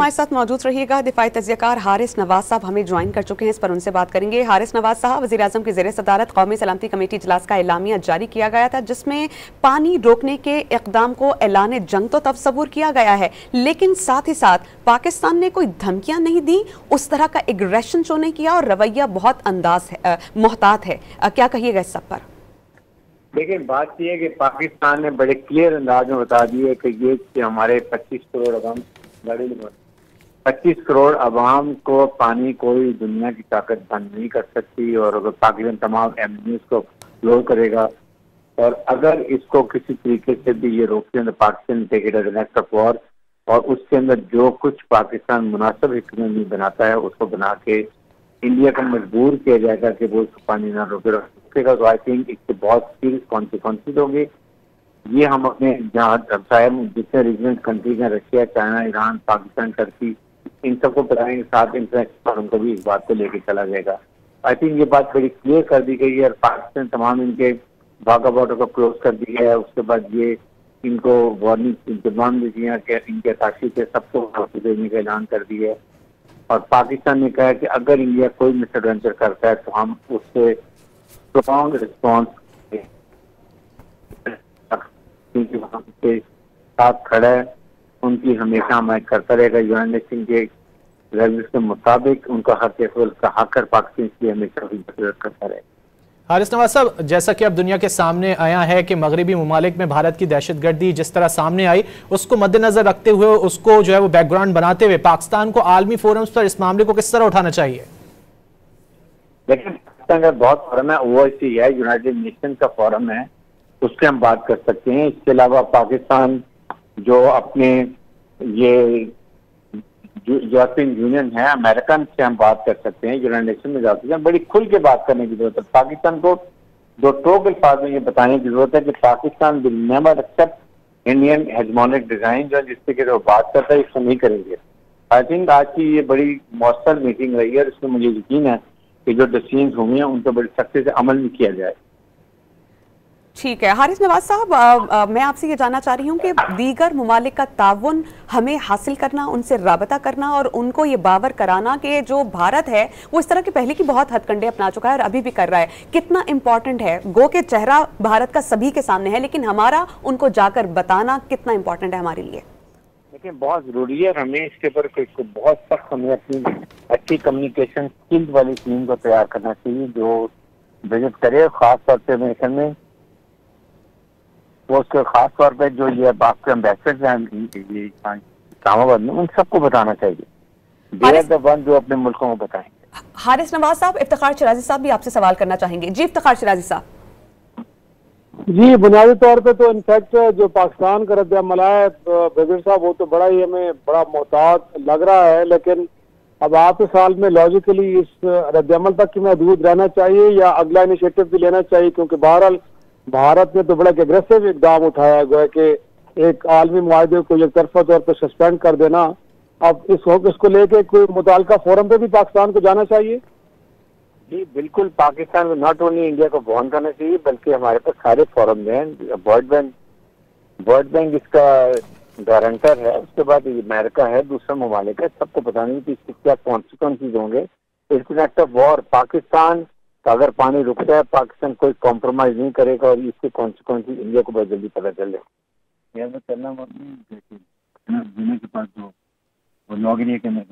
हमारे साथ मौजूद रहिएगा। दिफाई तज्ज़ियाकार हारिस नवाज साहब हमें ज्वाइन कर चुके हैं, इस पर उनसे बात करेंगे। हारिस नवाज साहब, वज़ीर-ए-आज़म की ज़ेर सदारत कौमी सलामती कमेटी इजलास का एलामिया जारी किया गया था, जिसमें पानी रोकने के इक़दाम को ऐलान जंग तो तस्वुर किया गया है, लेकिन साथ ही साथ पाकिस्तान ने कोई धमकियां नहीं दी, उस तरह का एग्रेशन शो नहीं किया और रवैया बहुत मोहतात है। क्या कहिएगा इस सब पर? देखिए, बात यह है कि पाकिस्तान ने बड़े क्लियर अंदाज में बता दिया कि ये कि हमारे 25 करोड़ अवाम 25 करोड़ अवाम को पानी कोई दुनिया की ताकत बंद नहीं कर सकती, और अगर पाकिस्तान तमाम एवेन्यूज को क्लोज करेगा और अगर इसको किसी तरीके से भी ये रोकते हैं तो Pakistan take it as an act of war, और उसके अंदर जो कुछ पाकिस्तान मुनासिब इकोनॉमी बनाता है उसको बना के इंडिया को मजबूर किया जाएगा कि वो उसको पानी ना रोकेगा। तो आई थिंक इससे बहुत सीरियस कॉन्सिक्वेंसेज होंगे। ये हम अपने जहाँ जितने रीजनल कंट्रीज हैं, Russia, China, Iran, Pakistan, Turkey, इन सबको बताएंगे, साथ इंटरनेशनल फोरम को भी इस बात को लेकर चला जाएगा। आई थिंक ये बात बड़ी क्लियर कर दी गई है और पाकिस्तान तमाम इनके वाघा बॉर्डर को क्लोज कर दिया है। उसके बाद ये इनको वार्निंग जबान भी दिया कि इनके ताशी से सबको वापस देने का ऐलान कर दिया है, और पाकिस्तान ने कहा कि अगर इंडिया कोई मिस एडवेंचर करता है तो हम उससे स्ट्रॉन्ग रिस्पॉन्स के साथ खड़ा है, उनकी हमेशा हमायत करता रहेगा। यूएन नेशन के रेजोल्यूशन के मुताबिक उनका हक है पाकिस्तान इसलिए हमेशा मदद करता रहेगा। हारिस नवाज साहब, जैसा कि अब दुनिया के सामने आया है कि मगरबी ममालिक में भारत की दहशतगर्दी जिस तरह सामने आई, उसको मद्देनजर रखते हुए, उसको जो है वो बैकग्राउंड बनाते हुए पाकिस्तान को आलमी फोरम्स पर इस मामले को किस तरह उठाना चाहिए? देखिए, पाकिस्तान का बहुत फोरम है, ओआईसी है, यूनाइटेड नेशन का फोरम है, उससे हम बात कर सकते हैं। इसके अलावा पाकिस्तान जो अपने ये यूरोपियन यूनियन है, अमेरिकन से हम बात कर सकते हैं, यूनाइटेड नेशन में जाते हैं। बड़ी खुल के बात करने की जरूरत है। पाकिस्तान को दो टोक अल्फाज में ये बताने की जरूरत है कि Pakistan will never accept Indian hegemonic design, जो जिससे कि वो बात करता है इसको नहीं करेंगे। आई थिंक आज की ये बड़ी मौसर मीटिंग रही है और इसमें मुझे यकीन है कि जो डिसीजन हुए हैं उन पर बड़ी सख्ती से अमल भी किया जाए। ठीक है। हारिस नवाज साहब, मैं आपसे ये जानना चाह रही हूँ कि दीगर ममालिक का ताउन हमें हासिल करना, उनसे राबता करना और उनको ये बावर कराना कि जो भारत है वो इस तरह के पहले की बहुत हथकंडे अपना चुका है और अभी भी कर रहा है, कितना इंपॉर्टेंट है? गो के चेहरा भारत का सभी के सामने है, लेकिन हमारा उनको जाकर बताना कितना इंपॉर्टेंट है हमारे लिए? देखिए, बहुत जरूरी है। हमें इसके ऊपर बहुत सख्त हमें अपनी अच्छी कम्युनिकेशन स्किल्स वाली टीम को तैयार करना चाहिए जो विजिट करे, खास तौर पर अमेरिकन में वो उसके खास तौर पे जो ये आपके एम्बेसडर्स हैं इस्लामाबाद में, उन सबको बताना चाहिए। दे आर द वन जो अपने मुल्कों को बताएंगे। हारिस नवाज साहब, इफ्तिखार शिराजी साहब भी आपसे सवाल करना चाहेंगे। जी इफ्तिखार शिराजी साहब। जी, बुनियादी तौर पे तो इनफैक्ट जो पाकिस्तान का रद्द-ए-अमल है ब्रिगेड साहब, वो तो बड़ा ही हमें बड़ा मोहतात लग रहा है, लेकिन अब आप इस साल में लॉजिकली इस रद्द-ए-अमल तक की महदूद रहना चाहिए या अगला इनिशिएटिव भी लेना चाहिए? क्योंकि बहरहाल भारत ने तो बड़ा एग्रेसिव इकदाम उठाया गया कि एक आलमी मुआहदे को एक तरफा तौर पर सस्पेंड कर देना। अब इसको लेके कोई मुताल्लिका फोरम पे भी पाकिस्तान को जाना चाहिए? जी बिल्कुल, पाकिस्तान को नॉट ओनली इंडिया को वार्न करना चाहिए बल्कि हमारे पास सारे फोरम हैं। वर्ल्ड बैंक इसका गारंटर है, उसके बाद अमेरिका है, दूसरा ममालिक है, सबको बताने की इसके क्या कॉन्सिक्वेंसेज होंगे। It's an act of war. Pakistan तो अगर पानी रुकता है, पाकिस्तान कोई कॉम्प्रोमाइज नहीं करेगा और इसके कॉन्सिक्वेंसेज इंडिया को बहुत जल्दी पता चले। करना के पास जो लॉग एरिया के अंदर